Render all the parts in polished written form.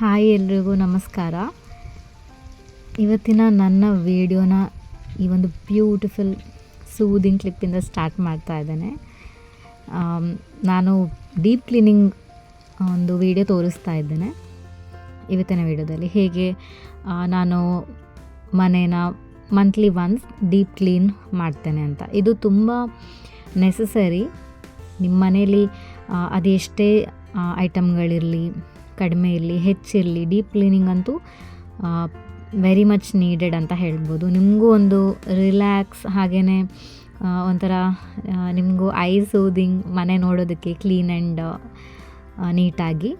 Hi ಎಲ್ರಿಗೂ ನಮಸ್ಕಾರ. ಇವತ್ತಿನ ನನ್ನ ವಿಡಿಯೋನ ಈ ಒಂದು ಬ್ಯೂಟಿಫುಲ್ ಸೂದಿಂಗ್ ಕ್ಲಿಪ್ಪಿಂದ ಸ್ಟಾರ್ಟ್ ಮಾಡ್ತಾ ಇದ್ದೇನೆ. ನಾನು ಡೀಪ್ ಕ್ಲೀನಿಂಗ್ ಒಂದು ವಿಡಿಯೋ ತೋರಿಸ್ತಾ ಇದ್ದೇನೆ ಇವತ್ತಿನ ವಿಡಿಯೋದಲ್ಲಿ. ಹೇಗೆ ನಾನು ಮನೇನ ಮಂತ್ಲಿ ಒನ್ಸ್ ಡೀಪ್ ಕ್ಲೀನ್ ಮಾಡ್ತೇನೆ ಅಂತ. ಇದು ತುಂಬ ನೆಸಸರಿ. ನಿಮ್ಮ ಮನೇಲಿ ಅದೆಷ್ಟೇ ಐಟಮ್ಗಳಿರಲಿ, ಕಡಿಮೆ ಇರಲಿ, ಹೆಚ್ಚಿರಲಿ, ಡೀಪ್ ಕ್ಲೀನಿಂಗ್ ಅಂತೂ ವೆರಿ ಮಚ್ ನೀಡೆಡ್ ಅಂತ ಹೇಳ್ಬೋದು. ನಿಮಗೂ ಒಂದು ರಿಲ್ಯಾಕ್ಸ್, ಹಾಗೆಯೇ ಒಂಥರ ನಿಮಗೂ ಐ ಸೂದಿಂಗ್, ಮನೆ ನೋಡೋದಕ್ಕೆ ಕ್ಲೀನ್ ಆ್ಯಂಡ್ ನೀಟಾಗಿ.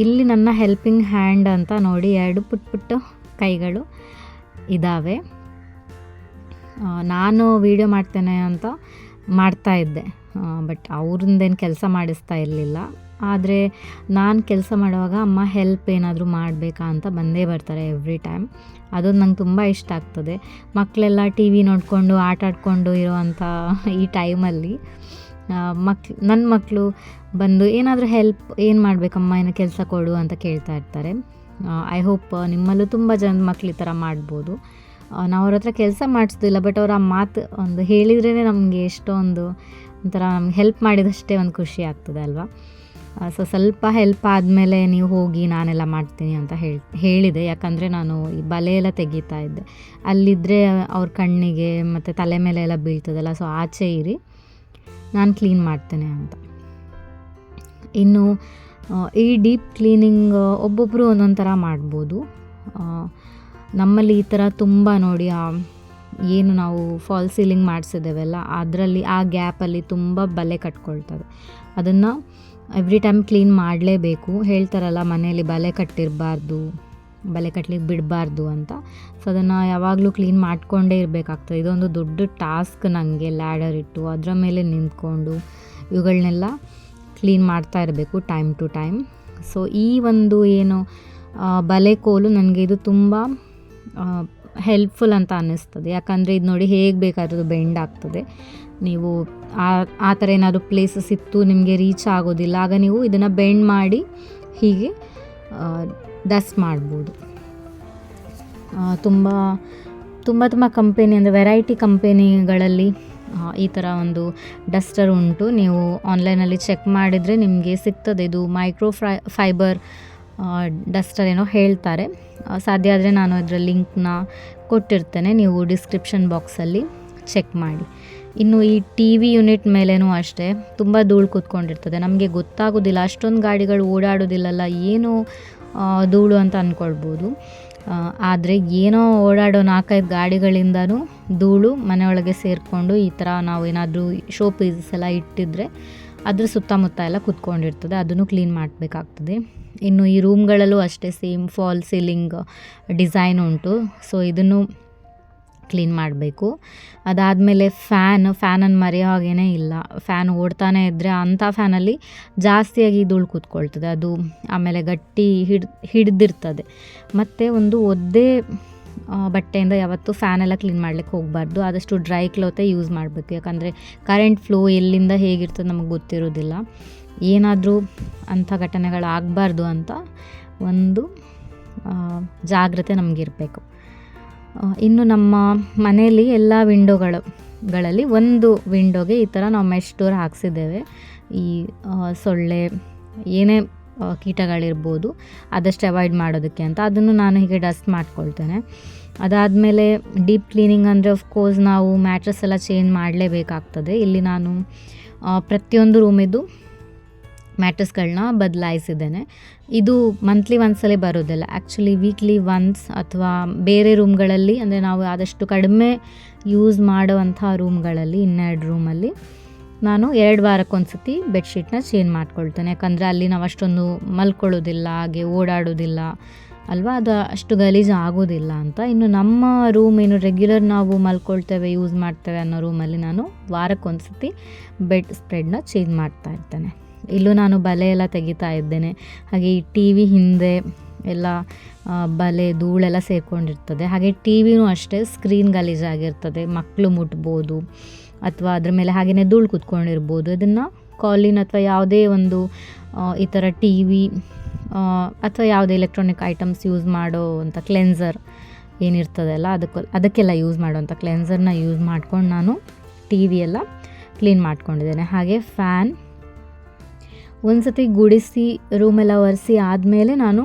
ಇಲ್ಲಿ ನನ್ನ ಹೆಲ್ಪಿಂಗ್ ಹ್ಯಾಂಡ್ ಅಂತ ನೋಡಿ 2 ಪುಟ್ಟ ಕೈಗಳು ಇದ್ದಾವೆ. ನಾನು ವಿಡಿಯೋ ಮಾಡ್ತೇನೆ ಅಂತ ಮಾಡ್ತಾಯಿದ್ದೆ, ಬಟ್ ಅವ್ರಿಂದೇನು ಕೆಲಸ ಮಾಡಿಸ್ತಾ ಇರಲಿಲ್ಲ. ಆದರೆ ನಾನು ಕೆಲಸ ಮಾಡುವಾಗ ಅಮ್ಮ ಹೆಲ್ಪ್ ಏನಾದರೂ ಮಾಡಬೇಕಾ ಅಂತ ಬಂದೇ ಬರ್ತಾರೆ ಎವ್ರಿ ಟೈಮ್. ಅದೊಂದು ನಂಗೆ ತುಂಬ ಇಷ್ಟ ಆಗ್ತದೆ. ಮಕ್ಕಳೆಲ್ಲ ಟಿ ವಿ ನೋಡಿಕೊಂಡು ಆಟ ಆಡಿಕೊಂಡು ಇರೋವಂಥ ಈ ಟೈಮಲ್ಲಿ ನನ್ನ ಮಕ್ಕಳು ಬಂದು ಏನಾದರೂ ಹೆಲ್ಪ್ ಏನು ಮಾಡಬೇಕಮ್ಮ, ಏನೋ ಕೆಲಸ ಕೊಡು ಅಂತ ಕೇಳ್ತಾ ಇರ್ತಾರೆ. ಐ ಹೋಪ್ ನಿಮ್ಮಲ್ಲೂ ತುಂಬ ಜನ ಮಕ್ಳು ಈ ಥರ ಮಾಡ್ಬೋದು. ನಾವು ಅವ್ರ ಹತ್ರ ಕೆಲಸ ಮಾಡಿಸೋದಿಲ್ಲ, ಬಟ್ ಅವ್ರ ಆ ಮಾತು ಒಂದು ಹೇಳಿದ್ರೇ ನಮಗೆ ಎಷ್ಟೊಂದು ಒಂಥರ ನಮ್ಗೆ ಹೆಲ್ಪ್ ಮಾಡಿದಷ್ಟೇ ಒಂದು ಖುಷಿ ಆಗ್ತದೆ ಅಲ್ವಾ. ಸೊ ಸ್ವಲ್ಪ ಹೆಲ್ಪ್ ಆದಮೇಲೆ ನೀವು ಹೋಗಿ ನಾನೆಲ್ಲ ಮಾಡ್ತೀನಿ ಅಂತ ಹೇಳಿದೆ. ಯಾಕಂದರೆ ನಾನು ಈ ಬಲೆ ಎಲ್ಲ ತೆಗಿತಾ ಇದ್ದೆ, ಅಲ್ಲಿದ್ದರೆ ಅವ್ರ ಕಣ್ಣಿಗೆ ಮತ್ತು ತಲೆ ಮೇಲೆ ಎಲ್ಲ ಬೀಳ್ತದಲ್ಲ, ಸೊ ಆಚೆ ಇರಿ, ನಾನು ಕ್ಲೀನ್ ಮಾಡ್ತೇನೆ ಅಂತ. ಇನ್ನು ಈ ಡೀಪ್ ಕ್ಲೀನಿಂಗ್ ಒಬ್ಬೊಬ್ಬರು ಒಂದೊಂದು ಥರ ಮಾಡ್ಬೋದು. ನಮ್ಮಲ್ಲಿ ಈ ಥರ ತುಂಬ ನೋಡಿ, ಏನು ನಾವು ಫಾಲ್ ಸೀಲಿಂಗ್ ಮಾಡಿಸಿದ್ದೇವೆಲ್ಲ ಅದರಲ್ಲಿ ಆ ಗ್ಯಾಪಲ್ಲಿ ತುಂಬ ಬಲೆ ಕಟ್ಕೊಳ್ತದೆ. ಅದನ್ನು ಎವ್ರಿ ಟೈಮ್ ಕ್ಲೀನ್ ಮಾಡಲೇಬೇಕು. ಹೇಳ್ತಾರಲ್ಲ ಮನೆಯಲ್ಲಿ ಬಲೆ ಕಟ್ಟಿರಬಾರ್ದು, ಬಲೆ ಕಟ್ಟಲಿಕ್ಕೆ ಬಿಡಬಾರ್ದು ಅಂತ. ಸೊ ಅದನ್ನು ಯಾವಾಗಲೂ ಕ್ಲೀನ್ ಮಾಡಿಕೊಂಡೇ ಇರಬೇಕಾಗ್ತದೆ. ಇದೊಂದು ದೊಡ್ಡ ಟಾಸ್ಕ್ ನನಗೆ. ಲ್ಯಾಡರ್ ಇಟ್ಟು ಅದರ ಮೇಲೆ ನಿಂತ್ಕೊಂಡು ಇವುಗಳನ್ನೆಲ್ಲ ಕ್ಲೀನ್ ಮಾಡ್ತಾ ಇರಬೇಕು ಟೈಮ್ ಟು ಟೈಮ್. ಸೊ ಈ ಒಂದು ಏನು ಬಲೆ ಕೋಲು ನನಗೆ ಇದು ತುಂಬ ಹೆಲ್ಪ್ಫುಲ್ ಅಂತ ಅನ್ನಿಸ್ತದೆ. ಯಾಕಂದರೆ ಇದು ನೋಡಿ ಹೇಗೆ ಬೇಕಾದ್ರೂ ಬೆಂಡ್ ಆಗ್ತದೆ. ನೀವು ಆ ಥರ ಏನಾದರೂ ಪ್ಲೇಸಸ್ ಇತ್ತು ನಿಮಗೆ ರೀಚ್ ಆಗೋದಿಲ್ಲ, ಆಗ ನೀವು ಇದನ್ನು ಬೆಂಡ್ ಮಾಡಿ ಹೀಗೆ ಡಸ್ಟ್ ಮಾಡ್ಬೋದು. ತುಂಬ ತುಂಬ ತುಂಬ ಕಂಪೆನಿ, ಅಂದರೆ ವೆರೈಟಿ ಕಂಪೆನಿಗಳಲ್ಲಿ ಈ ಥರ ಒಂದು ಡಸ್ಟರ್ ಉಂಟು. ನೀವು ಆನ್ಲೈನಲ್ಲಿ ಚೆಕ್ ಮಾಡಿದರೆ ನಿಮಗೆ ಸಿಗ್ತದೆ. ಇದು ಫೈಬರ್ ಡಸ್ಟರ್ ಏನೋ ಹೇಳ್ತಾರೆ. ಸಾಧ್ಯ ಆದರೆ ನಾನು ಅದರ ಲಿಂಕ್ನ ಕೊಟ್ಟಿರ್ತೇನೆ, ನೀವು ಡಿಸ್ಕ್ರಿಪ್ಷನ್ ಬಾಕ್ಸಲ್ಲಿ ಚೆಕ್ ಮಾಡಿ. ಇನ್ನು ಈ ಟಿ ವಿ ಯೂನಿಟ್ ಮೇಲೇನೂ ಅಷ್ಟೇ ತುಂಬ ಧೂಳು ಕೂತ್ಕೊಂಡಿರ್ತದೆ. ನಮಗೆ ಗೊತ್ತಾಗೋದಿಲ್ಲ, ಅಷ್ಟೊಂದು ಗಾಡಿಗಳು ಓಡಾಡೋದಿಲ್ಲಲ್ಲ, ಏನು ಧೂಳು ಅಂತ ಅಂದ್ಕೊಳ್ಬೋದು. ಆದರೆ ಏನೋ ಓಡಾಡೋ 4-5 ಗಾಡಿಗಳಿಂದನೂ ಧೂಳು ಮನೆಯೊಳಗೆ ಸೇರಿಕೊಂಡು ಈ ಥರ ನಾವು ಏನಾದರೂ ಶೋ ಪೀಸಸ್ ಎಲ್ಲ ಇಟ್ಟಿದ್ರೆ ಅದ್ರ ಸುತ್ತಮುತ್ತ ಎಲ್ಲ ಕೂತ್ಕೊಂಡಿರ್ತದೆ. ಅದನ್ನು ಕ್ಲೀನ್ ಮಾಡಬೇಕಾಗ್ತದೆ. ಇನ್ನು ಈ ರೂಮ್ಗಳಲ್ಲೂ ಅಷ್ಟೇ ಸೇಮ್ ಫಾಲ್ ಸೀಲಿಂಗ್ ಡಿಸೈನ್ ಉಂಟು. ಸೊ ಇದನ್ನು ಕ್ಲೀನ್ ಮಾಡಬೇಕು. ಅದಾದಮೇಲೆ ಫ್ಯಾನನ್ನು ಮರೆಯೋ ಹಾಗೇ ಇಲ್ಲ. ಫ್ಯಾನ್ ಓಡ್ತಾನೆ ಇದ್ದರೆ ಅಂಥ ಫ್ಯಾನಲ್ಲಿ ಜಾಸ್ತಿಯಾಗಿ ಧೂಳು ಕೂತ್ಕೊಳ್ತದೆ. ಅದು ಆಮೇಲೆ ಗಟ್ಟಿ ಹಿಡಿದಿರ್ತದೆ. ಮತ್ತು ಒಂದು ಒದ್ದೆ ಬಟ್ಟೆಯಿಂದ ಯಾವತ್ತೂ ಫ್ಯಾನೆಲ್ಲ ಕ್ಲೀನ್ ಮಾಡಲಿಕ್ಕೆ ಹೋಗಬಾರ್ದು. ಆದಷ್ಟು ಡ್ರೈ ಕ್ಲೋತೇ ಯೂಸ್ ಮಾಡಬೇಕು. ಯಾಕಂದರೆ ಕರೆಂಟ್ ಫ್ಲೋ ಎಲ್ಲಿಂದ ಹೇಗಿರ್ತದೆ ನಮಗೆ ಗೊತ್ತಿರೋದಿಲ್ಲ. ಏನಾದರೂ ಅಂಥ ಘಟನೆಗಳಾಗಬಾರ್ದು ಅಂತ ಒಂದು ಜಾಗ್ರತೆ ನಮಗಿರಬೇಕು. ಇನ್ನು ನಮ್ಮ ಮನೆಯಲ್ಲಿ ಎಲ್ಲ ವಿಂಡೋಗಳಲ್ಲಿ ಒಂದು ವಿಂಡೋಗೆ ಈ ಥರ ನಾವು ಮೆಶ್ ಡೋರ್ ಹಾಕ್ಸಿದ್ದೇವೆ. ಈ ಸೊಳ್ಳೆ ಏನೇ ಕೀಟಗಳಿರ್ಬೋದು ಅದಷ್ಟು ಅವಾಯ್ಡ್ ಮಾಡೋದಕ್ಕೆ ಅಂತ. ಅದನ್ನು ನಾನು ಹೀಗೆ ಡಸ್ಟ್ ಮಾಡ್ಕೊಳ್ತೇನೆ. ಅದಾದಮೇಲೆ ಡೀಪ್ ಕ್ಲೀನಿಂಗ್ ಅಂದರೆ ಆಫ್ಕೋರ್ಸ್ ನಾವು ಮ್ಯಾಟ್ರಸ್ ಎಲ್ಲ ಚೇಂಜ್ ಮಾಡಲೇಬೇಕಾಗ್ತದೆ. ಇಲ್ಲಿ ನಾನು ಪ್ರತಿಯೊಂದು ರೂಮಿದ್ದು ಮ್ಯಾಟ್ರಸ್ಗಳನ್ನ ಬದಲಾಯಿಸಿದ್ದೇನೆ. ಇದು ಮಂತ್ಲಿ ಒಂದ್ಸಲ ಬರೋದಿಲ್ಲ, ಆ್ಯಕ್ಚುಲಿ ವೀಕ್ಲಿ ಒನ್ಸ್, ಅಥವಾ ಬೇರೆ ರೂಮ್ಗಳಲ್ಲಿ, ಅಂದರೆ ನಾವು ಆದಷ್ಟು ಕಡಿಮೆ ಯೂಸ್ ಮಾಡುವಂಥ ರೂಮ್ಗಳಲ್ಲಿ, 2 ರೂಮಲ್ಲಿ ನಾನು 2 ವಾರಕ್ಕೊಂದ್ಸತಿ ಬೆಡ್ಶೀಟ್ನ ಚೇಂಜ್ ಮಾಡ್ಕೊಳ್ತೇನೆ. ಯಾಕಂದರೆ ಅಲ್ಲಿ ನಾವು ಅಷ್ಟೊಂದು ಮಲ್ಕೊಳ್ಳೋದಿಲ್ಲ, ಹಾಗೆ ಓಡಾಡೋದಿಲ್ಲ ಅಲ್ವಾ, ಅದು ಅಷ್ಟು ಗಲೀಜು ಆಗೋದಿಲ್ಲ ಅಂತ. ಇನ್ನು ನಮ್ಮ ರೂಮ್ ಏನು ರೆಗ್ಯುಲರ್ ನಾವು ಮಲ್ಕೊಳ್ತೇವೆ, ಯೂಸ್ ಮಾಡ್ತೇವೆ ಅನ್ನೋ ರೂಮಲ್ಲಿ ನಾನು ವಾರಕ್ಕೊಂದ್ಸತಿ ಬೆಡ್ ಸ್ಪ್ರೆಡ್ನ ಚೇಂಜ್ ಮಾಡ್ತಾ ಇರ್ತೇನೆ. ಇಲ್ಲೂ ನಾನು ಬಲೆ ಎಲ್ಲ ತೆಗಿತಾ ಇದ್ದೇನೆ. ಹಾಗೆ ಈ ಟಿ ವಿ ಹಿಂದೆ ಎಲ್ಲ ಬಲೆ ಧೂಳೆಲ್ಲ ಸೇರಿಕೊಂಡಿರ್ತದೆ. ಹಾಗೆ ಟಿ ವಿನೂ ಅಷ್ಟೇ ಸ್ಕ್ರೀನ್ ಗಲೀಜಾಗಿರ್ತದೆ, ಮಕ್ಕಳು ಮುಟ್ಬೋದು ಅಥವಾ ಅದ್ರ ಮೇಲೆ ಹಾಗೆಯೇ ಧೂಳು ಕೂತ್ಕೊಂಡಿರ್ಬೋದು. ಇದನ್ನು ಕಾಲಿನ್ ಅಥವಾ ಯಾವುದೇ ಒಂದು ಈ ಥರ ಟಿ ವಿ ಅಥವಾ ಯಾವುದೇ ಎಲೆಕ್ಟ್ರಾನಿಕ್ ಐಟಮ್ಸ್ ಯೂಸ್ ಮಾಡೋ ಅಂಥ ಕ್ಲೆನ್ಸರ್ ಏನಿರ್ತದಲ್ಲ ಅದಕ್ಕೆಲ್ಲ ಯೂಸ್ ಮಾಡೋವಂಥ ಕ್ಲೆನ್ಸರ್ನ ಯೂಸ್ ಮಾಡ್ಕೊಂಡು ನಾನು ಟಿ ವಿ ಎಲ್ಲ ಕ್ಲೀನ್ ಮಾಡ್ಕೊಂಡಿದ್ದೇನೆ. ಹಾಗೆ ಫ್ಯಾನ್ ಒಂದು ಸತಿ ಗುಡಿಸಿ ರೂಮೆಲ್ಲ ಒರೆಸಿ ಆದಮೇಲೆ ನಾನು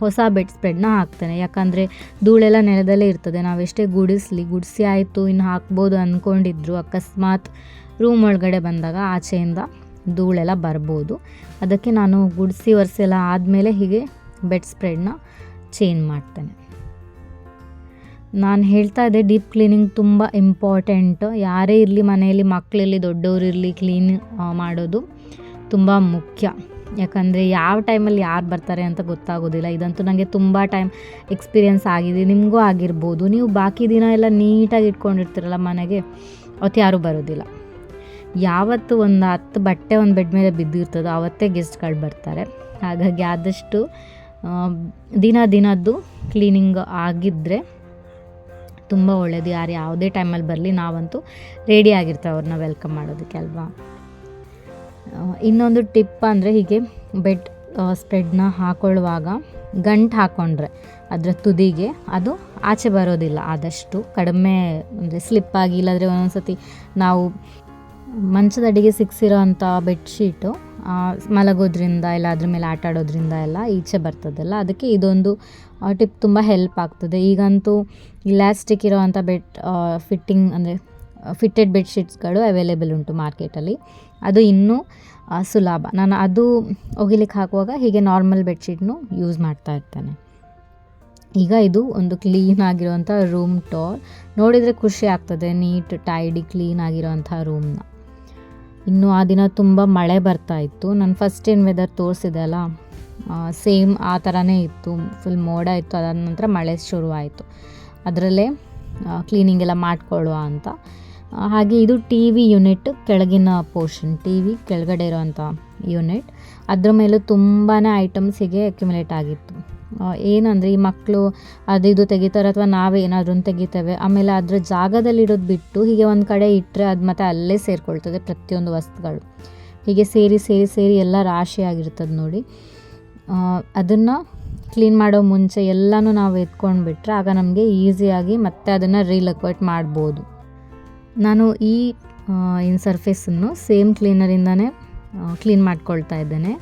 ಹೊಸ ಬೆಡ್ ಸ್ಪ್ರೆಡ್ನ ಹಾಕ್ತೇನೆ. ಯಾಕಂದರೆ ಧೂಳೆಲ್ಲ ನೆಲದಲ್ಲೇ ಇರ್ತದೆ. ನಾವೆಷ್ಟೇ ಗುಡಿಸಿ ಆಯಿತು ಇನ್ನು ಹಾಕ್ಬೋದು ಅಂದ್ಕೊಂಡಿದ್ರು ಅಕಸ್ಮಾತ್ ರೂಮ್ ಒಳಗಡೆ ಬಂದಾಗ ಆಚೆಯಿಂದ ಧೂಳೆಲ್ಲ ಬರ್ಬೋದು. ಅದಕ್ಕೆ ನಾನು ಗುಡಿಸಿ ಒರೆಸಿ ಎಲ್ಲ ಆದಮೇಲೆ ಹೀಗೆ ಬೆಡ್ ಸ್ಪ್ರೆಡ್ನ ಚೇಂಜ್ ಮಾಡ್ತೇನೆ. ನಾನು ಹೇಳ್ತಾ ಇದ್ದೆ ಡೀಪ್ ಕ್ಲೀನಿಂಗ್ ತುಂಬ ಇಂಪಾರ್ಟೆಂಟ್. ಯಾರೇ ಇರಲಿ ಮನೆಯಲ್ಲಿ, ಮಕ್ಕಳಿರಲಿ ದೊಡ್ಡವರಿರಲಿ, ಕ್ಲೀನ್ ಮಾಡೋದು ತುಂಬ ಮುಖ್ಯ. ಯಾಕಂದರೆ ಯಾವ ಟೈಮಲ್ಲಿ ಯಾರು ಬರ್ತಾರೆ ಅಂತ ಗೊತ್ತಾಗೋದಿಲ್ಲ. ಇದಂತೂ ನನಗೆ ತುಂಬ ಟೈಮ್ ಎಕ್ಸ್ಪೀರಿಯೆನ್ಸ್ ಆಗಿದೆ, ನಿಮಗೂ ಆಗಿರ್ಬೋದು. ನೀವು ಬಾಕಿ ದಿನ ಎಲ್ಲ ನೀಟಾಗಿ ಇಟ್ಕೊಂಡಿರ್ತೀರಲ್ಲ ಮನೆಗೆ, ಅವತ್ತು ಯಾರೂ ಬರೋದಿಲ್ಲ. ಯಾವತ್ತು ಒಂದು 10 ಬಟ್ಟೆ ಒಂದು ಬೆಡ್ ಮೇಲೆ ಬಿದ್ದಿರ್ತದೋ ಆವತ್ತೇ ಗೆಸ್ಟ್ಗಳು ಬರ್ತಾರೆ. ಹಾಗಾಗಿ ಆದಷ್ಟು ದಿನದ್ದು ಕ್ಲೀನಿಂಗ್ ಆಗಿದ್ದರೆ ತುಂಬ ಒಳ್ಳೆಯದು. ಯಾರು ಯಾವುದೇ ಟೈಮಲ್ಲಿ ಬರಲಿ ನಾವಂತೂ ರೆಡಿ ಆಗಿರ್ತೇವೆ ಅವ್ರನ್ನ ವೆಲ್ಕಮ್ ಮಾಡೋದಕ್ಕೆ ಅಲ್ವಾ. ಇನ್ನೊಂದು ಟಿಪ್ ಅಂದರೆ ಹೀಗೆ ಬೆಡ್ ಸ್ಪ್ರೆಡ್ನ ಹಾಕೊಳ್ಳುವಾಗ ಗಂಟು ಹಾಕ್ಕೊಂಡ್ರೆ ಅದರ ತುದಿಗೆ ಅದು ಆಚೆ ಬರೋದಿಲ್ಲ. ಆದಷ್ಟು ಕಡಿಮೆ ಅಂದರೆ ಸ್ಲಿಪ್ಪಾಗಿ, ಇಲ್ಲಾಂದರೆ ಒಂದೊಂದು ಸತಿ ನಾವು ಮಂಚದ ಅಡಿಗೆ ಸಿಕ್ಸಿರೋ ಅಂಥ ಬೆಡ್ಶೀಟು ಮಲಗೋದ್ರಿಂದ ಇಲ್ಲ ಅದ್ರ ಮೇಲೆ ಆಟ ಆಡೋದ್ರಿಂದ ಎಲ್ಲ ಈಚೆ ಬರ್ತದಲ್ಲ, ಅದಕ್ಕೆ ಇದೊಂದು ಟಿಪ್ ತುಂಬ ಹೆಲ್ಪ್ ಆಗ್ತದೆ. ಈಗಂತೂ ಇಲಾಸ್ಟಿಕ್ ಇರೋ ಅಂಥ ಫಿಟ್ಟಿಂಗ್ ಅಂದರೆ ಫಿಟ್ಟೆಡ್ ಬೆಡ್ಶೀಟ್ಸ್ಗಳು ಅವೈಲೇಬಲ್ ಉಂಟು ಮಾರ್ಕೆಟಲ್ಲಿ. ಅದು ಇನ್ನೂ ಸುಲಭ. ನಾನು ಅದು ಒಗಿಲಿಕ್ಕೆ ಹಾಕುವಾಗ ಹೀಗೆ ನಾರ್ಮಲ್ ಬೆಡ್ಶೀಟ್ನು ಯೂಸ್ ಮಾಡ್ತಾ ಇರ್ತೇನೆ. ಈಗ ಇದು ಒಂದು ಕ್ಲೀನ್ ಆಗಿರೋವಂಥ ರೂಮ್ ಟೂರ್. ನೋಡಿದರೆ ಖುಷಿ ಆಗ್ತದೆ, ನೀಟ್ ಟೈಡಿ ಕ್ಲೀನ್ ಆಗಿರೋವಂಥ ರೂಮ್ನ. ಇನ್ನು ಆ ದಿನ ತುಂಬ ಮಳೆ ಬರ್ತಾ ಇತ್ತು. ನಾನು ಫಸ್ಟ್ ಏನು ವೆದರ್ ತೋರಿಸಿದೆ ಅಲ್ಲ, ಸೇಮ್ ಆ ಥರನೇ ಇತ್ತು. ಫುಲ್ ಮೋಡ ಇತ್ತು. ಅದಾದ ನಂತರ ಮಳೆ ಶುರುವಾಯಿತು. ಅದರಲ್ಲೇ ಕ್ಲೀನಿಂಗ್ ಎಲ್ಲ ಮಾಡ್ಕೊಳ್ಳುವ ಅಂತ. ಹಾಗೆ ಇದು ಟಿ ವಿ ಯೂನಿಟ್ ಕೆಳಗಿನ ಪೋರ್ಷನ್, ಟಿ ವಿ ಕೆಳಗಡೆ ಇರೋವಂಥ ಯೂನಿಟ್. ಅದ್ರ ಮೇಲೂ ತುಂಬಾ ಐಟಮ್ಸ್ ಹೀಗೆ ಅಕ್ಯುಮುಲೇಟ್ ಆಗಿತ್ತು. ಏನಂದರೆ ಈ ಮಕ್ಕಳು ಅದು ಇದು ತೆಗಿತಾರೆ ಅಥವಾ ನಾವೇ ಏನಾದ್ರೂ ತೆಗಿತೇವೆ, ಆಮೇಲೆ ಅದರ ಜಾಗದಲ್ಲಿಡೋದು ಬಿಟ್ಟು ಹೀಗೆ ಒಂದು ಕಡೆ ಇಟ್ಟರೆ ಅದು ಮತ್ತೆ ಅಲ್ಲೇ ಸೇರಿಕೊಳ್ತದೆ ಪ್ರತಿಯೊಂದು ವಸ್ತುಗಳು. ಹೀಗೆ ಸೇರಿ ಎಲ್ಲ ರಾಶಿಯಾಗಿರ್ತದೆ ನೋಡಿ. ಅದನ್ನು ಕ್ಲೀನ್ ಮಾಡೋ ಮುಂಚೆ ಎಲ್ಲನೂ ನಾವು ಎತ್ಕೊಂಡು ಬಿಟ್ಟರೆ ಆಗ ನಮಗೆ ಈಸಿಯಾಗಿ ಮತ್ತೆ ಅದನ್ನು ರೀಲೊಕೇಟ್ ಮಾಡ್ಬೋದು. ನಾನು ಈ ಸರ್ಫೇಸನ್ನು ಸೇಮ್ ಕ್ಲೀನರಿಂದನೇ ಕ್ಲೀನ್ ಮಾಡ್ಕೊಳ್ತಾ ಇದ್ದೇನೆ.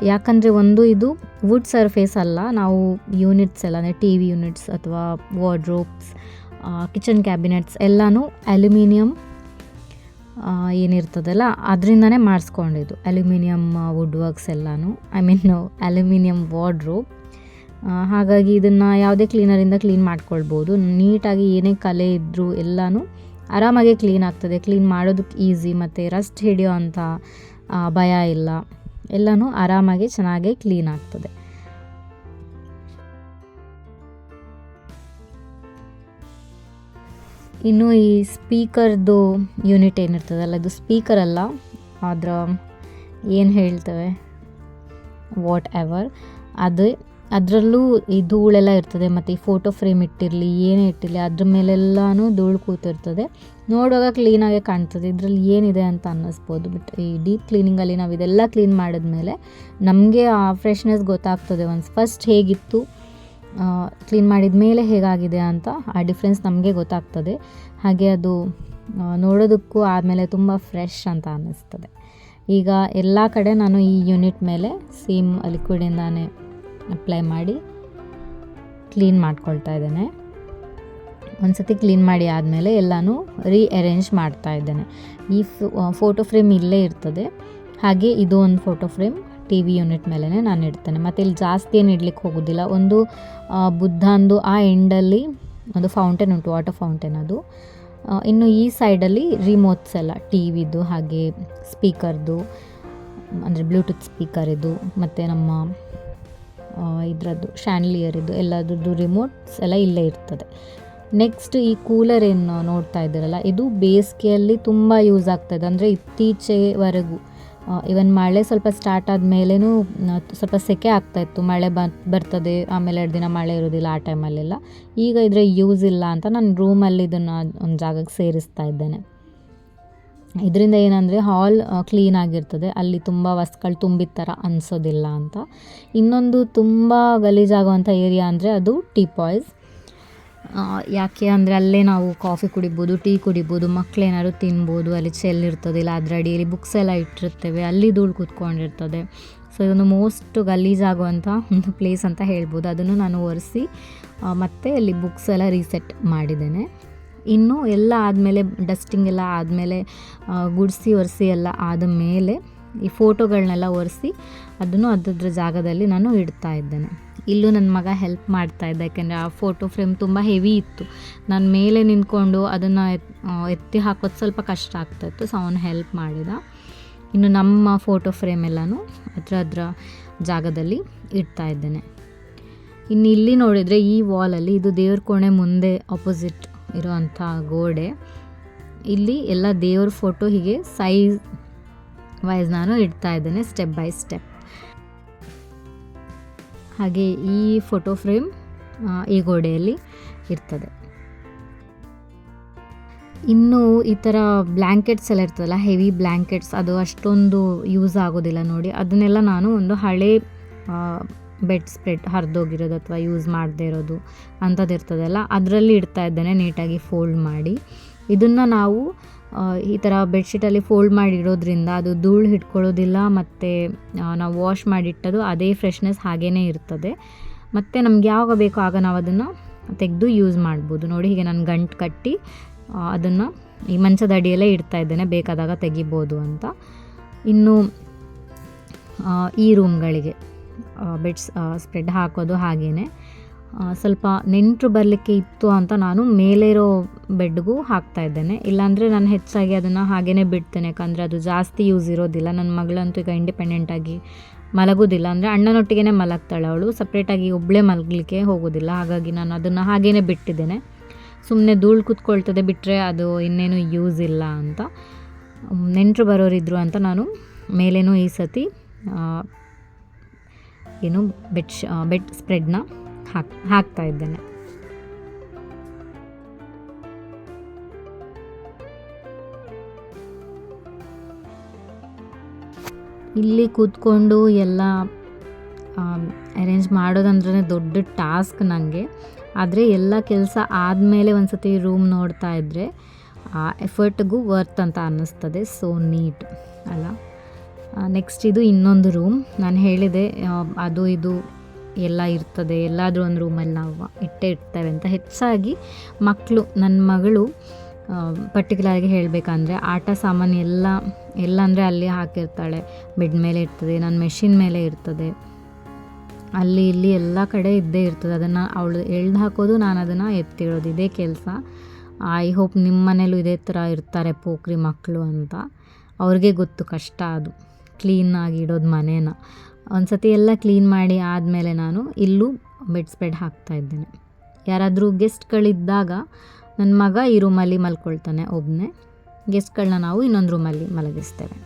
ಯಾಕಂದರೆ ಒಂದು ಇದು ವುಡ್ ಸರ್ಫೇಸ್ ಅಲ್ಲ, ನಾವು ಯೂನಿಟ್ಸ್ ಎಲ್ಲ ಅಂದರೆ ಟಿ ವಿ ಯೂನಿಟ್ಸ್ ಅಥವಾ ವಾರ್ಡ್ರೋಬ್ಸ್, ಕಿಚನ್ ಕ್ಯಾಬಿನೆಟ್ಸ್ ಎಲ್ಲನೂ ಅಲ್ಯೂಮಿನಿಯಂ ಏನಿರ್ತದಲ್ಲ ಅದರಿಂದನೇ ಮಾಡಿಸ್ಕೊಂಡಿದ್ದು. ಅಲ್ಯೂಮಿನಿಯಂ ವುಡ್ ವರ್ಕ್ಸ್ ಎಲ್ಲನೂ, ಅಲ್ಯೂಮಿನಿಯಂ ವಾರ್ಡ್ರೋಬ್. ಹಾಗಾಗಿ ಇದನ್ನು ಯಾವುದೇ ಕ್ಲೀನರಿಂದ ಕ್ಲೀನ್ ಮಾಡ್ಕೊಳ್ಬೋದು. ನೀಟಾಗಿ ಏನೇ ಕಲೆ ಇದ್ದರೂ ಎಲ್ಲನೂ ಆರಾಮಾಗಿ ಕ್ಲೀನ್ ಆಗ್ತದೆ. ಕ್ಲೀನ್ ಮಾಡೋದಕ್ಕೆ ಈಸಿ, ಮತ್ತು ರಸ್ಟ್ ಹಿಡಿಯೋ ಅಂಥ ಭಯ ಇಲ್ಲ. ಎಲ್ಲನೂ ಆರಾಮಾಗಿ ಚೆನ್ನಾಗೇ ಕ್ಲೀನ್ ಆಗ್ತದೆ. ಇನ್ನು ಈ ಸ್ಪೀಕರ್ದು ಯೂನಿಟ್ ಏನಿರ್ತದಲ್ಲ, ಇದು ಸ್ಪೀಕರ್ ಅಲ್ಲ, ಅದರ ಏನು ಹೇಳ್ತೇವೆ ವಾಟ್ ಎವರ್, ಅದರಲ್ಲೂ ಈ ಧೂಳೆಲ್ಲ ಇರ್ತದೆ. ಮತ್ತು ಈ ಫೋಟೋ ಫ್ರೇಮ್ ಇಟ್ಟಿರಲಿ ಏನೇ ಇಟ್ಟಿರಲಿ ಅದ್ರ ಮೇಲೆಲ್ಲನೂ ಧೂಳು ಕೂತಿರ್ತದೆ. ನೋಡುವಾಗ ಕ್ಲೀನಾಗೆ ಕಾಣ್ತದೆ, ಇದರಲ್ಲಿ ಏನಿದೆ ಅಂತ ಅನ್ನಿಸ್ಬೋದು. ಬಟ್ ಈ ಡೀಪ್ ಕ್ಲೀನಿಂಗಲ್ಲಿ ನಾವು ಇದೆಲ್ಲ ಕ್ಲೀನ್ ಮಾಡಿದ್ಮೇಲೆ ನಮಗೆ ಆ ಫ್ರೆಶ್ನೆಸ್ ಗೊತ್ತಾಗ್ತದೆ. ಫಸ್ಟ್ ಹೇಗಿತ್ತು, ಕ್ಲೀನ್ ಮಾಡಿದ ಮೇಲೆ ಹೇಗಾಗಿದೆ ಅಂತ ಆ ಡಿಫ್ರೆನ್ಸ್ ನಮಗೆ ಗೊತ್ತಾಗ್ತದೆ. ಹಾಗೆ ಅದು ನೋಡೋದಕ್ಕೂ ಆದಮೇಲೆ ತುಂಬ ಫ್ರೆಶ್ ಅಂತ ಅನ್ನಿಸ್ತದೆ. ಈಗ ಎಲ್ಲ ಕಡೆ ನಾನು ಈ ಯೂನಿಟ್ ಮೇಲೆ ಸೇಮ್ ಲಿಕ್ವಿಡಿಂದಾನೇ ಅಪ್ಲೈ ಮಾಡಿ ಕ್ಲೀನ್ ಮಾಡ್ಕೊಳ್ತಾ ಇದ್ದೇನೆ. ಒಂದು ಸತಿ ಕ್ಲೀನ್ ಮಾಡಿ ಆದಮೇಲೆ ಎಲ್ಲನೂ ರೀಅರೇಂಜ್ ಮಾಡ್ತಾ ಇದ್ದೇನೆ. ಈ ಫೋಟೋ ಫ್ರೇಮ್ ಇಲ್ಲೇ ಇರ್ತದೆ. ಹಾಗೆ ಇದು ಒಂದು photo frame T V unit ಮೇಲೇ ನಾನು ಇಡ್ತೇನೆ. ಮತ್ತು ಇಲ್ಲಿ ಜಾಸ್ತಿ ಏನು ಇಡ್ಲಿಕ್ಕೆ ಹೋಗೋದಿಲ್ಲ. ಒಂದು ಬುದ್ಧಂದು ಆ ಎಂಡಲ್ಲಿ ಒಂದು ಫೌಂಟೇನ್ ಉಂಟು, ವಾಟರ್ ಫೌಂಟೇನ್ ಅದು. ಇನ್ನು ಈ ಸೈಡಲ್ಲಿ ರಿಮೋಟ್ಸ್ ಎಲ್ಲ ಟಿ ವಿದು ಹಾಗೆ ಸ್ಪೀಕರ್ದು, ಅಂದರೆ ಬ್ಲೂಟೂತ್ ಸ್ಪೀಕರ್ ಇದು, ಮತ್ತು ನಮ್ಮ ಇದರದ್ದು ಶ್ಯಾನ್ಲಿಯರಿದ್ದು ಎಲ್ಲದ್ರದ್ದು ರಿಮೋಟ್ಸ್ ಎಲ್ಲ ಇಲ್ಲೇ ಇರ್ತದೆ. ನೆಕ್ಸ್ಟ್ ಈ ಕೂಲರ್ ಏನು ನೋಡ್ತಾ ಇದ್ದೀರಲ್ಲ, ಇದು ಬೇಸಿಗೆಯಲ್ಲಿ ತುಂಬ ಯೂಸ್ ಆಗ್ತದೆ. ಅಂದರೆ ಇತ್ತೀಚೆವರೆಗೂ ಇವನ್ ಮಳೆ ಸ್ವಲ್ಪ ಸ್ಟಾರ್ಟ್ ಆದಮೇಲೆನೂ ಸ್ವಲ್ಪ ಸೆಕೆ ಆಗ್ತಾಯಿತ್ತು. ಮಳೆ ಬರ್ತದೆ, ಆಮೇಲೆ 2 ದಿನ ಮಳೆ ಇರೋದಿಲ್ಲ ಆ ಟೈಮಲ್ಲೆಲ್ಲ. ಈಗ ಇದ್ರೆ ಯೂಸ್ ಇಲ್ಲ ಅಂತ ನಾನು ರೂಮಲ್ಲಿ ಇದನ್ನು ಒಂದು ಜಾಗಕ್ಕೆ ಸೇರಿಸ್ತಾ ಇದ್ದೇನೆ. ಇದರಿಂದ ಏನಂದರೆ ಹಾಲ್ ಕ್ಲೀನ್ ಆಗಿರ್ತದೆ, ಅಲ್ಲಿ ತುಂಬ ವಸ್ತುಗಳು ತುಂಬಿದ ಥರ ಅನಿಸೋದಿಲ್ಲ ಅಂತ. ಇನ್ನೊಂದು ತುಂಬ ಗಲೀಜಾಗುವಂಥ ಏರಿಯಾ ಅಂದರೆ ಅದು ಟೀಪಾಯ್ಸ್. ಯಾಕೆ ಅಂದರೆ ಅಲ್ಲೇ ನಾವು ಕಾಫಿ ಕುಡಿಬೋದು, ಟೀ ಕುಡಿಬೋದು, ಮಕ್ಕಳೇನಾದ್ರು ತಿನ್ಬೋದು, ಅಲ್ಲಿ ಚೆಲ್ಲಿರ್ತದೆ, ಇಲ್ಲ ಅದರ ಅಡಿಯಲ್ಲಿ ಬುಕ್ಸ್ ಎಲ್ಲ ಇಟ್ಟಿರ್ತೇವೆ, ಅಲ್ಲಿ ಧೂಳು ಕೂತ್ಕೊಂಡಿರ್ತದೆ. ಸೊ ಇದೊಂದು ಮೋಸ್ಟ್ ಗಲೀಜಾಗುವಂಥ ಒಂದು ಪ್ಲೇಸ್ ಅಂತ ಹೇಳ್ಬೋದು. ಅದನ್ನು ನಾನು ಒರೆಸಿ ಮತ್ತು ಅಲ್ಲಿ ಬುಕ್ಸ್ ಎಲ್ಲ ರೀಸೆಟ್ ಮಾಡಿದ್ದೇನೆ. ಇನ್ನು ಎಲ್ಲ ಆದಮೇಲೆ, ಡಸ್ಟಿಂಗ್ ಎಲ್ಲ ಆದಮೇಲೆ, ಗುಡಿಸಿ ಒರೆಸಿ ಎಲ್ಲ ಆದ ಮೇಲೆ ಈ ಫೋಟೋಗಳನ್ನೆಲ್ಲ ಒರೆಸಿ ಅದನ್ನು ಅದರ ಜಾಗದಲ್ಲಿ ನಾನು ಇಡ್ತಾ ಇದ್ದೇನೆ. ಇಲ್ಲೂ ನನ್ನ ಮಗ ಹೆಲ್ಪ್ ಮಾಡ್ತಾಯಿದ್ದ, ಯಾಕೆಂದರೆ ಆ ಫೋಟೋ ಫ್ರೇಮ್ ತುಂಬ ಹೆವಿ ಇತ್ತು. ನಾನು ಮೇಲೆ ನಿಂತ್ಕೊಂಡು ಅದನ್ನು ಎತ್ತಿ ಹಾಕೋದು ಸ್ವಲ್ಪ ಕಷ್ಟ ಆಗ್ತಾಯಿತ್ತು. ಸೊ ಅವನು ಹೆಲ್ಪ್ ಮಾಡಿದ. ಇನ್ನು ನಮ್ಮ ಫೋಟೋ ಫ್ರೇಮ್ ಎಲ್ಲನೂ ಅದರ ಜಾಗದಲ್ಲಿ ಇಡ್ತಾ ಇದ್ದೇನೆ. ಇನ್ನು ಇಲ್ಲಿ ನೋಡಿದರೆ ಈ ವಾಲಲ್ಲಿ, ಇದು ದೇವ್ರ ಕೋಣೆ ಮುಂದೆ ಆಪೋಸಿಟ್ ಇರುವಂಥ ಗೋಡೆ, ಇಲ್ಲಿ ಎಲ್ಲ ದೇವ್ರ ಫೋಟೋ ಹೀಗೆ ಸೈಜ್ ವೈಸ್ ನಾನು ಇಡ್ತಾ ಇದ್ದೇನೆ, ಸ್ಟೆಪ್ ಬೈ ಸ್ಟೆಪ್. ಹಾಗೆ ಈ ಫೋಟೋ ಫ್ರೇಮ್ ಈ ಗೋಡೆಯಲ್ಲಿ ಇರ್ತದೆ. ಇನ್ನು ಈ ಥರ ಬ್ಲ್ಯಾಂಕೆಟ್ಸ್ ಎಲ್ಲ ಇರ್ತದಲ್ಲ, ಹೆವಿ ಬ್ಲ್ಯಾಂಕೆಟ್ಸ್, ಅದು ಅಷ್ಟೊಂದು ಯೂಸ್ ಆಗೋದಿಲ್ಲ ನೋಡಿ. ಅದನ್ನೆಲ್ಲ ನಾನು ಒಂದು ಹಳೆ ಬೆಡ್ ಸ್ಪ್ರೆಡ್ ಹರಿದೋಗಿರೋದು ಅಥವಾ ಯೂಸ್ ಮಾಡದೇ ಇರೋದು ಅಂಥದ್ದು ಇರ್ತದಲ್ಲ, ಅದರಲ್ಲಿ ಇಡ್ತಾ ಇದ್ದೇನೆ ನೀಟಾಗಿ ಫೋಲ್ಡ್ ಮಾಡಿ. ಇದನ್ನು ನಾವು ಈ ಥರ ಬೆಡ್ಶೀಟಲ್ಲಿ ಫೋಲ್ಡ್ ಮಾಡಿ ಇಡೋದ್ರಿಂದ ಅದು ಧೂಳು ಹಿಡ್ಕೊಳ್ಳೋದಿಲ್ಲ, ಮತ್ತು ನಾವು ವಾಶ್ ಮಾಡಿಟ್ಟದು ಅದೇ ಫ್ರೆಶ್ನೆಸ್ ಹಾಗೇ ಇರ್ತದೆ. ಮತ್ತು ನಮ್ಗೆ ಯಾವಾಗ ಬೇಕೋ ಆಗ ನಾವು ಅದನ್ನು ತೆಗೆದು ಯೂಸ್ ಮಾಡ್ಬೋದು. ನೋಡಿ, ಹೀಗೆ ನಾನು ಗಂಟು ಕಟ್ಟಿ ಅದನ್ನು ಈ ಮಂಚದ ಅಡಿಯಲ್ಲೇ ಇಡ್ತಾ ಇದ್ದೇನೆ, ಬೇಕಾದಾಗ ತೆಗಿಬೋದು ಅಂತ. ಇನ್ನು ಈ ರೂಮ್ಗಳಿಗೆ ಬೆಡ್ಸ್ ಸ್ಪ್ರೆಡ್ ಹಾಕೋದು ಹಾಗೇ. ಸ್ವಲ್ಪ ನೆಂಟರು ಬರಲಿಕ್ಕೆ ಇತ್ತು ಅಂತ ನಾನು ಮೇಲೆ ಇರೋ ಬೆಡ್ಗೂ ಹಾಕ್ತಾ ಇದ್ದೇನೆ. ಇಲ್ಲಾಂದರೆ ನಾನು ಹೆಚ್ಚಾಗಿ ಅದನ್ನು ಹಾಗೇ ಬಿಡ್ತೇನೆ, ಯಾಕಂದರೆ ಅದು ಜಾಸ್ತಿ ಯೂಸ್ ಇರೋದಿಲ್ಲ. ನನ್ನ ಮಗಳಂತೂ ಈಗ ಇಂಡಿಪೆಂಡೆಂಟಾಗಿ ಮಲಗೋದಿಲ್ಲ, ಅಂದರೆ ಅಣ್ಣನೊಟ್ಟಿಗೆ ಮಲಗ್ತಾಳೆ ಅವಳು, ಸಪ್ರೇಟಾಗಿ ಒಬ್ಬಳೇ ಮಲಗಲಿಕ್ಕೆ ಹೋಗೋದಿಲ್ಲ. ಹಾಗಾಗಿ ನಾನು ಅದನ್ನು ಹಾಗೇ ಬಿಟ್ಟಿದ್ದೇನೆ. ಸುಮ್ಮನೆ ಧೂಳು ಕೂತ್ಕೊಳ್ತದೆ ಬಿಟ್ಟರೆ ಅದು ಇನ್ನೇನು ಯೂಸ್ ಇಲ್ಲ ಅಂತ. ನೆಂಟರು ಬರೋರಿದ್ರು ಅಂತ ನಾನು ಮೇಲೇನೂ ಈ ಸತಿ ಏನು ಬೆಡ್ ಸ್ಪ್ರೆಡ್ನ ಹಾಕ್ತಾ ಇದ್ದೇನೆ. ಇಲ್ಲಿ ಕೂತ್ಕೊಂಡು ಎಲ್ಲ ಅರೇಂಜ್ ಮಾಡೋದಂದ್ರೆ ದೊಡ್ಡ ಟಾಸ್ಕ್ ನನಗೆ. ಆದರೆ ಎಲ್ಲ ಕೆಲಸ ಆದಮೇಲೆ ಒಂದು ಸತಿ ರೂಮ್ ನೋಡ್ತಾ ಇದ್ದರೆ ಆ ಎಫರ್ಟ್ಗೂ ವರ್ತ್ ಅಂತ ಅನ್ನಿಸ್ತದೆ. ಸೋ ನೀಟ್ ಅಲ್ಲ. ನೆಕ್ಸ್ಟ್ ಇದು ಇನ್ನೊಂದು ರೂಮ್. ನಾನು ಹೇಳಿದೆ ಅದು ಇದು ಎಲ್ಲ ಇರ್ತದೆ, ಎಲ್ಲಾದರೂ ಒಂದು ರೂಮಲ್ಲಿ ನಾವು ಇರ್ತೇವೆ ಅಂತ. ಹೆಚ್ಚಾಗಿ ಮಕ್ಕಳು, ನನ್ನ ಮಗಳು ಪರ್ಟಿಕ್ಯುಲರಾಗಿ ಹೇಳಬೇಕಂದ್ರೆ ಆಟ ಸಾಮಾನು ಎಲ್ಲ ಅಂದರೆ ಅಲ್ಲಿ ಹಾಕಿರ್ತಾಳೆ. ಬೆಡ್ ಮೇಲೆ ಇರ್ತದೆ, ನನ್ನ ಮೆಷಿನ್ ಮೇಲೆ ಇರ್ತದೆ, ಅಲ್ಲಿ ಇಲ್ಲಿ ಎಲ್ಲ ಕಡೆ ಇದ್ದೇ ಇರ್ತದೆ. ಅದನ್ನು ಅವಳು ಎಳ್ದು ಹಾಕೋದು, ನಾನು ಅದನ್ನು ಎತ್ತಿಡೋದು, ಇದೇ ಕೆಲಸ. ಐ ಹೋಪ್ ನಿಮ್ಮ ಮನೇಲೂ ಇದೇ ಥರ ಇರ್ತಾರೆ ಪೋಖ್ರಿ ಮಕ್ಕಳು ಅಂತ. ಅವ್ರಿಗೆ ಗೊತ್ತು ಕಷ್ಟ ಅದು, ಕ್ಲೀನಾಗಿ ಇಡೋದು ಮನೇನ. ಒಂದು ಸತಿ ಎಲ್ಲ ಕ್ಲೀನ್ ಮಾಡಿ ಆದಮೇಲೆ ನಾನು ಇಲ್ಲೂ ಬೆಡ್ ಸ್ಪ್ರೆಡ್ ಹಾಕ್ತಾಯಿದ್ದೇನೆ. ಯಾರಾದರೂ ಗೆಸ್ಟ್ಗಳಿದ್ದಾಗ ನನ್ನ ಮಗ ಈ ರೂಮಲ್ಲಿ ಮಲ್ಕೊಳ್ತಾನೆ ಒಬ್ಬನೇ, ಗೆಸ್ಟ್ಗಳನ್ನ ನಾವು ಇನ್ನೊಂದು ರೂಮಲ್ಲಿ ಮಲಗಿಸ್ತೇವೆ.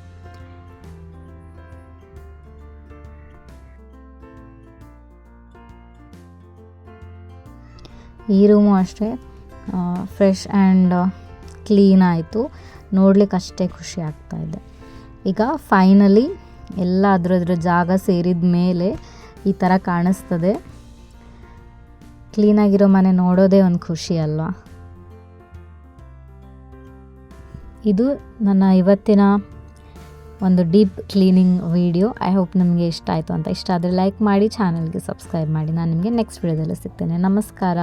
ಈ ರೂಮು ಅಷ್ಟೇ ಫ್ರೆಶ್ ಆ್ಯಂಡ್ ಕ್ಲೀನ್ ಆಯಿತು. ನೋಡ್ಲಿಕ್ಕೆ ಅಷ್ಟೇ ಖುಷಿ ಆಗ್ತಾಯಿದೆ. ಈಗ ಫೈನಲಿ ಎಲ್ಲ ಅದರ ಜಾಗ ಸೇರಿದ ಮೇಲೆ ಈ ಥರ ಕಾಣಿಸ್ತದೆ. ಕ್ಲೀನಾಗಿರೋ ಮನೆ ನೋಡೋದೇ ಒಂದು ಖುಷಿ ಅಲ್ವಾ. ಇದು ನನ್ನ ಇವತ್ತಿನ ಒಂದು deep cleaning video. I hope ನಿಮಗೆ ಇಷ್ಟ ಆಯಿತು ಅಂತ. ಇಷ್ಟ ಆದರೆ ಲೈಕ್ ಮಾಡಿ, ಚಾನಲ್ಗೆ ಸಬ್ಸ್ಕ್ರೈಬ್ ಮಾಡಿ. ನಾನು ನಿಮಗೆ ನೆಕ್ಸ್ಟ್ ವಿಡಿಯೋದಲ್ಲಿ ಸಿಗ್ತೇನೆ. ನಮಸ್ಕಾರ.